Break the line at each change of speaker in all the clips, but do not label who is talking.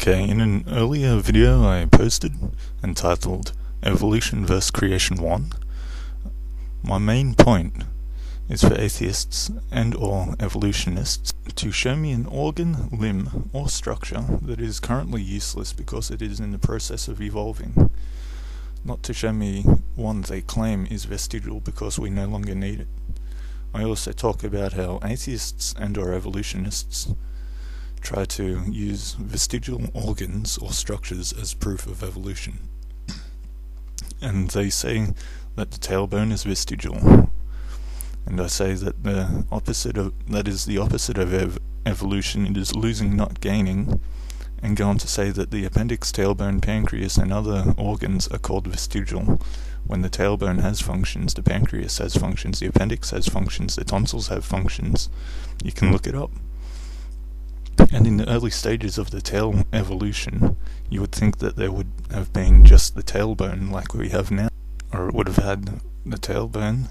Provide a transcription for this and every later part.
Okay, in an earlier video I posted entitled Evolution vs. Creation 1, my main point is for atheists and or evolutionists to show me an organ, limb, or structure that is currently useless because it is in the process of evolving. Not to show me one they claim is vestigial because we no longer need it. I also talk about how atheists and or evolutionists try to use vestigial organs or structures as proof of evolution. And they say that the tailbone is vestigial. And I say that that is the opposite of evolution. It is losing, not gaining, and go on to say that the appendix, tailbone, pancreas, and other organs are called vestigial. When the tailbone has functions, the pancreas has functions, the appendix has functions, the tonsils have functions. You can look it up. And in the early stages of the tail evolution, you would think that there would have been just the tailbone like we have now, or it would have had the tailbone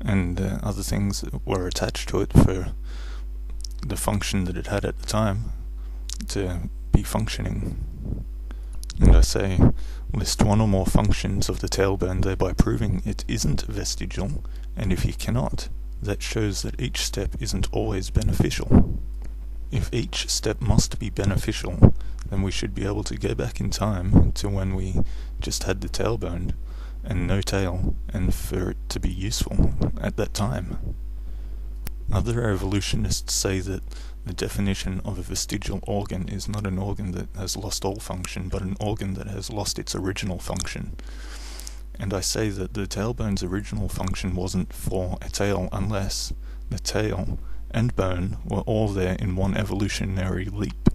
and other things that were attached to it for the function that it had at the time to be functioning. And I say, list one or more functions of the tailbone, thereby proving it isn't vestigial, and if you cannot, that shows that each step isn't always beneficial. If each step must be beneficial, then we should be able to go back in time to when we just had the tailbone and no tail, and for it to be useful at that time. Other evolutionists say that the definition of a vestigial organ is not an organ that has lost all function, but an organ that has lost its original function. And I say that the tailbone's original function wasn't for a tail unless the tail and bone were all there in one evolutionary leap.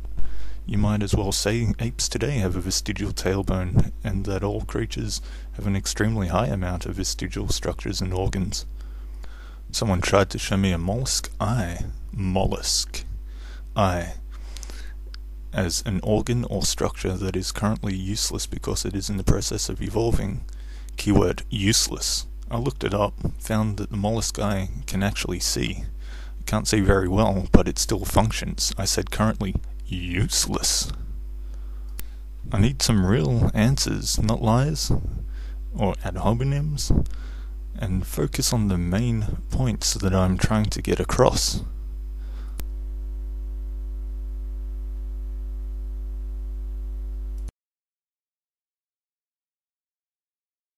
You might as well say apes today have a vestigial tailbone, and that all creatures have an extremely high amount of vestigial structures and organs. Someone tried to show me a mollusk eye as an organ or structure that is currently useless because it is in the process of evolving. Keyword useless. I looked it up, found that the mollusk eye can actually see. It can't see very well, but it still functions. I said currently useless. I need some real answers, not lies or ad hominems, and focus on the main points that I'm trying to get across.